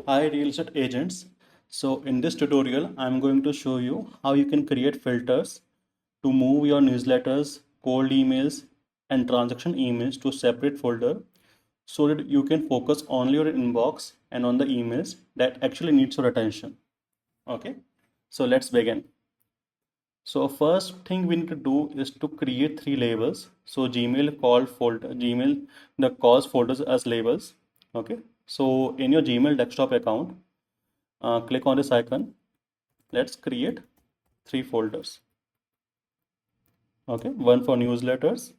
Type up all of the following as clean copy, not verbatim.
Hi real estate agents. So in this tutorial, I'm going to show you how you can create filters to move your newsletters, cold emails, and transaction emails to a separate folder so that you can focus only on your inbox and on the emails that actually needs your attention. Okay, so let's begin. So first thing we need to do is to create three labels. So Gmail the calls folders as labels. Okay, so in your Gmail desktop account, click on this icon. Let's create three folders. Okay, one for newsletters,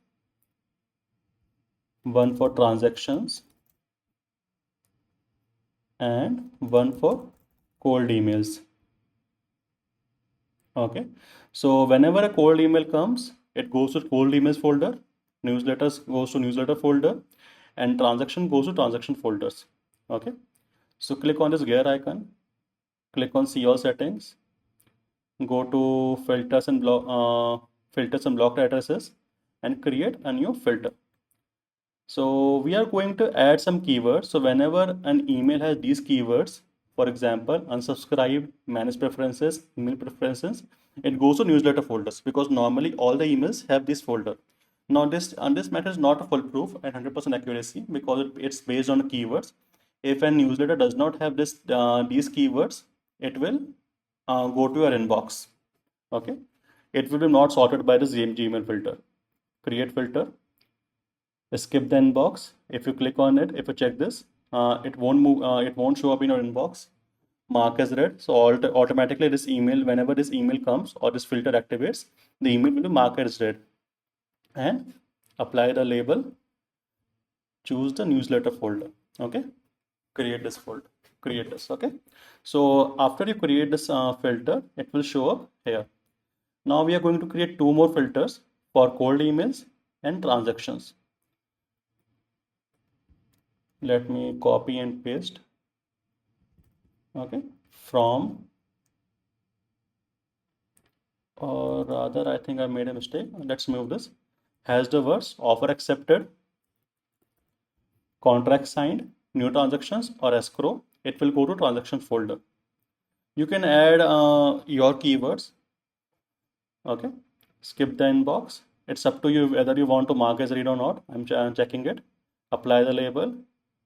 one for transactions, and one for cold emails. Okay, so whenever a cold email comes, it goes to cold emails folder, newsletters goes to newsletter folder, and transaction goes to transaction folders. Okay, so click on this gear icon, click on see all settings, go to filters and blocked addresses, and create a new filter. So we are going to add some keywords. So whenever an email has these keywords, for example, unsubscribed, manage preferences, email preferences, it goes to newsletter folders because normally all the emails have this folder. Now this matter is not a foolproof and 100% accuracy because it's based on keywords. If a newsletter does not have these keywords, it will go to your inbox. Okay, it will be not sorted by the Gmail filter. Create filter, skip the inbox. If you click on it, if you check this, it won't show up in your inbox. Mark as read. So automatically this email, whenever this email comes or this filter activates, the email will be marked as read. And apply the label. Choose the newsletter folder. Okay. Create this folder. Create this. Okay. So after you create this filter, it will show up here. Now we are going to create two more filters for cold emails and transactions. Let me copy and paste. Okay, from, or rather I think I made a mistake. Let's move this. Has the words offer accepted, contract signed, new transactions, or escrow. It will go to transaction folder. You can add your keywords. Okay, skip the inbox. It's up to you whether you want to mark as read or not. I'm checking it. Apply the label,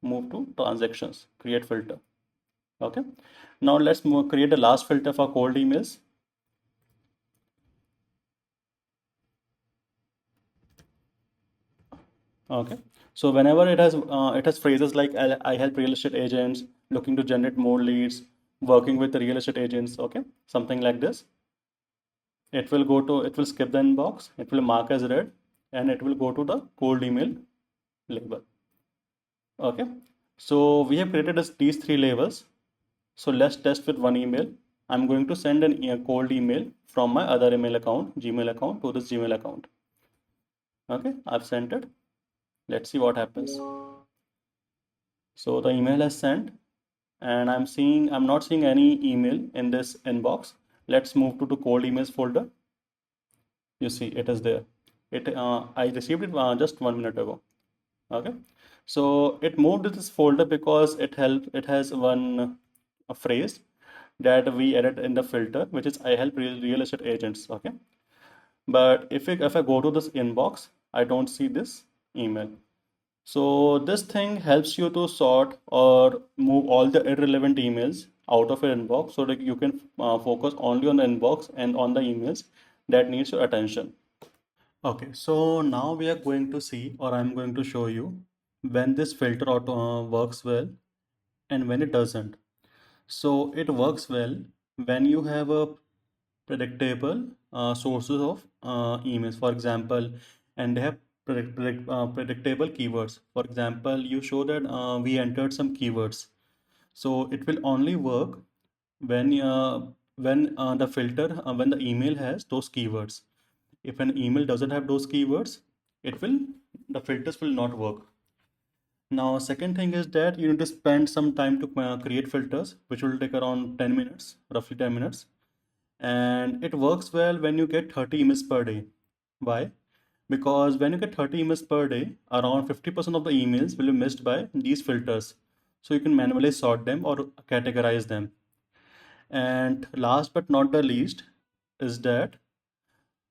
move to transactions, create filter. Okay, now let's create the last filter for cold emails. Okay, so whenever it has phrases like I help real estate agents looking to generate more leads, working with the real estate agents, okay, something like this. It will skip the inbox, it will mark as read, and it will go to the cold email label. Okay, so we have created these three labels. So let's test with one email. I'm going to send a cold email from my other email account, Gmail account, to this Gmail account. Okay, I've sent it. Let's see what happens. So the email has sent, and I'm not seeing any email in this inbox. Let's move to the cold emails folder. You see it is there. I received it just 1 minute ago. Okay, so it moved to this folder because it has one a phrase that we added in the filter, which is I help real estate agents. Okay, but if I go to this inbox, I don't see this email. So this thing helps you to sort or move all the irrelevant emails out of your inbox so that you can focus only on the inbox and on the emails that needs your attention. Okay, so now we are going to see, or I'm going to show you when this filter auto works well and when it doesn't. So it works well when you have a predictable sources of emails, for example, and they have predictable keywords. For example, you show that we entered some keywords, so it will only work when the filter when the email has those keywords. If an email doesn't have those keywords, it will the filters will not work. Now, second thing is that you need to spend some time to create filters, which will take around 10 minutes, roughly 10 minutes. And it works well when you get 30 emails per day. Why? Because when you get 30 emails per day, around 50% of the emails will be missed by these filters. so you can manually sort them or categorize them. And last but not the least is that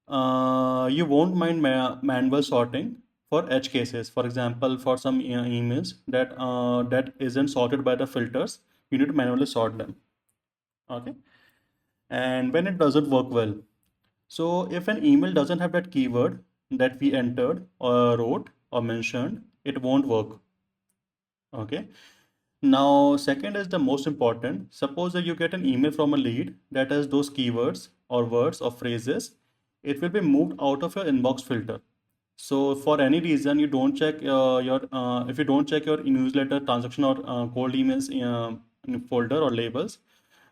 you won't mind manual sorting for edge cases. For example, for some emails that isn't sorted by the filters, you need to manually sort them. Okay. And when it doesn't work well, so if an email doesn't have that keyword that we entered or wrote or mentioned, it won't work. Okay. Now, second is the most important. Suppose that you get an email from a lead that has those keywords or words or phrases, it will be moved out of your inbox filter. So for any reason you don't check your if you don't check your newsletter transaction or cold emails in folder or labels,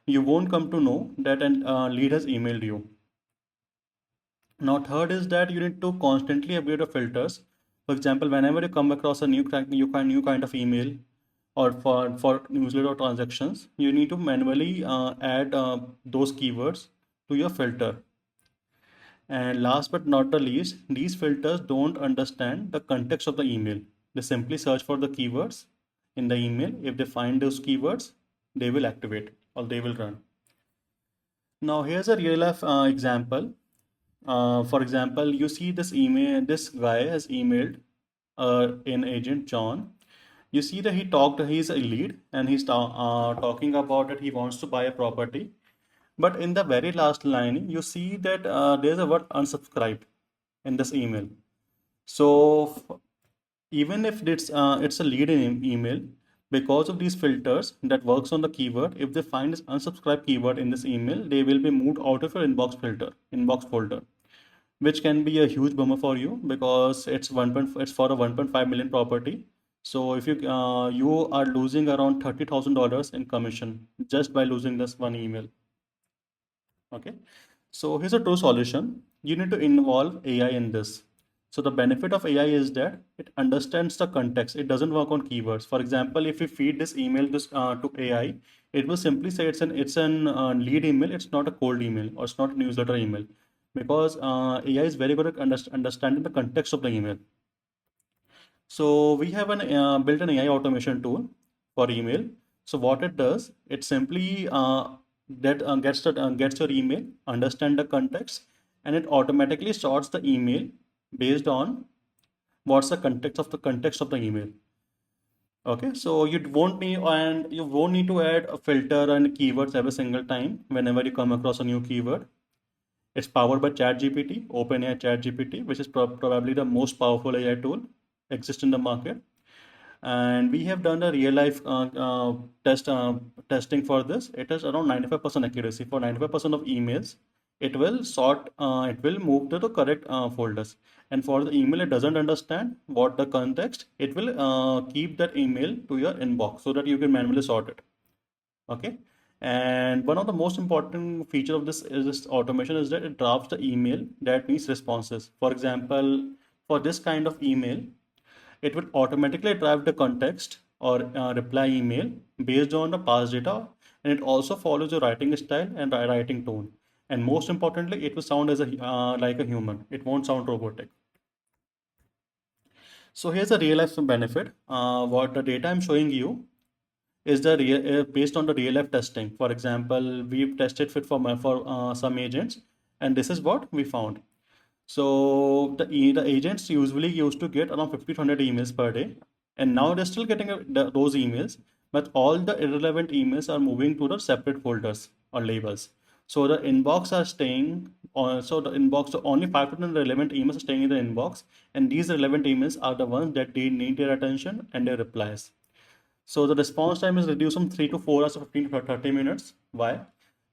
you won't come to know that an lead has emailed you. Now, third is that you need to constantly update your filters. For example, whenever you come across a new kind of email or for newsletter transactions, you need to manually add those keywords to your filter. And last but not the least, these filters don't understand the context of the email. They simply search for the keywords in the email. If they find those keywords, they will activate or they will run. Now, here's a real life example. For example, you see this email, this guy has emailed an agent, John. You see that he's a lead and he's talking about that he wants to buy a property. But in the very last line, you see that there's a word unsubscribe in this email. So even if it's a lead in email, because of these filters that works on the keyword, if they find this unsubscribe keyword in this email, they will be moved out of your inbox folder, which can be a huge bummer for you because it's for a 1.5 million property. So if you are losing around $30,000 in commission just by losing this one email. Okay. So here's a true solution. You need to involve AI in this. So the benefit of AI is that it understands the context. It doesn't work on keywords. For example, if we feed this email to AI, it will simply say it's an lead email. It's not a cold email or it's not a newsletter email, because AI is very good at understanding the context of the email. So we have an built an AI automation tool for email. So what it does, it simply gets your email, understand the context, and it automatically sorts the email based on what's the context of the email. Okay, so you won't need to add a filter and keywords every single time whenever you come across a new keyword. It's powered by ChatGPT, OpenAI ChatGPT, which is probably the most powerful AI tool exist in the market. And we have done a real life testing for this. It is around 95% accuracy. For 95% of emails, it will move to the correct folders. And for the email it doesn't understand what the context, it will keep that email to your inbox so that you can manually sort it. Okay. And one of the most important feature of this automation is that it drafts the email that needs responses. For example, for this kind of email, it will automatically draft the context or reply email based on the past data, and it also follows your writing style and writing tone. And most importantly, it will sound as a like a human. It won't sound robotic. So here's a real life benefit. What the data I'm showing you is based on the real life testing. For example, we've tested fit for some agents, and this is what we found. So the agents usually used to get around 50 to 100 emails per day, and now they're still getting those emails, but all the irrelevant emails are moving to the separate folders or labels. So the inbox are staying on. So the inbox, so only 5 to 10 relevant emails are staying in the inbox, and these relevant emails are the ones that they need their attention and their replies. So the response time is reduced from 3 to 4 hours to 15 to 30 minutes. Why?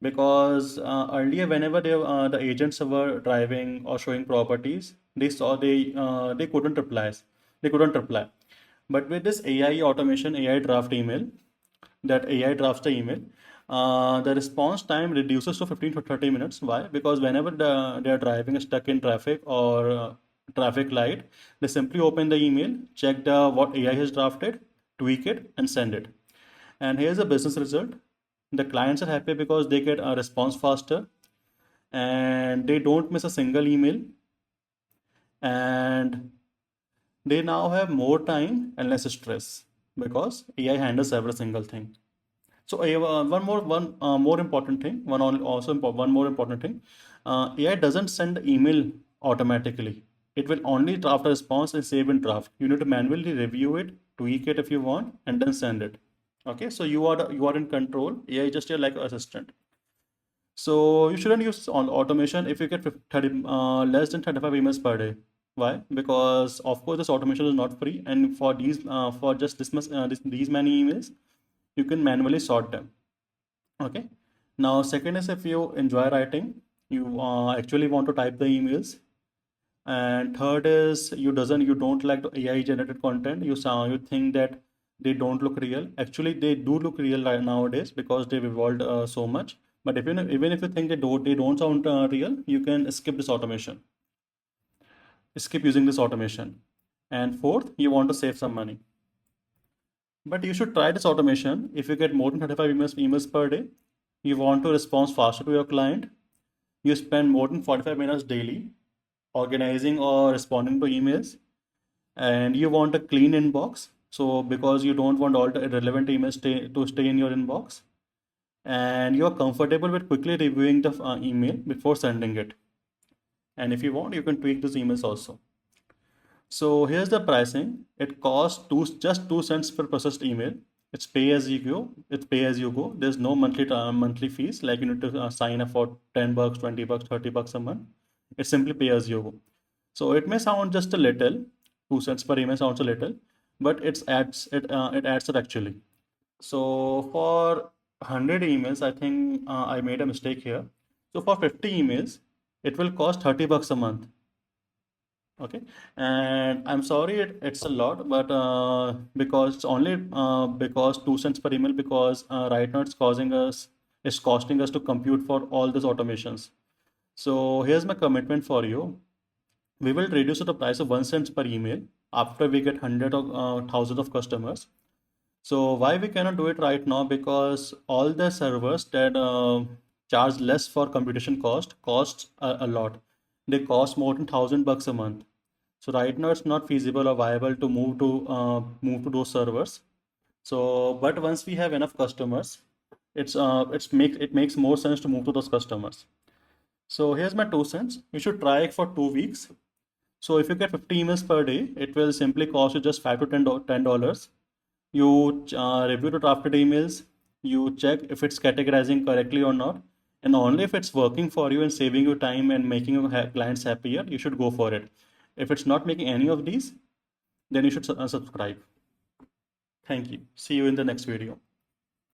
Because earlier, whenever the agents were driving or showing properties, they couldn't reply. They couldn't reply. But with this AI automation, AI draft email, that AI drafts the email, the response time reduces to 15 to 30 minutes. Why? Because whenever they are driving stuck in traffic or traffic light, they simply open the email, check the what AI has drafted, tweak it, and send it. And here's the business result. The clients are happy because they get a response faster and they don't miss a single email, and they now have more time and less stress. because AI handles every single thing. So one more important thing, one more important thing, AI doesn't send email automatically. It will only draft a response and save in draft. You need to manually review it, tweak it if you want, and then send it. Okay, so you are in control. AI is just your like assistant. So you shouldn't use on automation if you get less than 35 emails per day. Why? Because of course this automation is not free, and for just these many emails, you can manually sort them. Okay. Now, second is if you enjoy writing, you actually want to type the emails. And third is you don't like the AI generated content. You think that they don't look real. Actually, they do look real right nowadays because they've evolved so much. But even if you think they don't sound real, you can skip this automation. Skip using this automation. And fourth, you want to save some money. But you should try this automation if you get more than 35 emails per day. You want to respond faster to your client. You spend more than 45 minutes daily organizing or responding to emails, and you want a clean inbox. So, because you don't want all the irrelevant emails to stay in your inbox, and you're comfortable with quickly reviewing the email before sending it. And if you want, you can tweak those emails also. So here's the pricing. It costs just 2 cents per processed email. It's pay as you go. It's pay as you go. There's no monthly fees like you need to sign up for $10, $20, $30 a month. It's simply pay as you go. So it may sound just a little. 2 cents per email sounds a little, but it adds up actually. So for 100 emails, I think I made a mistake here. So for 50 emails, it will cost $30 a month. Okay, and I'm sorry it's a lot, but because it's only because 2 cents per email, because right now it's costing us to compute for all these automations. So here's my commitment for you. We will reduce the price of 1 cent per email after we get hundred of thousands of customers. So why we cannot do it right now? Because all the servers that charge less for computation costs a lot. They cost more than $1,000 a month. So right now it's not feasible or viable to move to those servers. So, but once we have enough customers, it makes more sense to move to those customers. So here's my 2 cents. You should try it for 2 weeks. So if you get 50 emails per day, it will simply cost you just $5 to $10. You review the drafted emails, you check if it's categorizing correctly or not, and only if it's working for you and saving you time and making your clients happier, you should go for it. If it's not making any of these, then you should subscribe. Thank you. See you in the next video.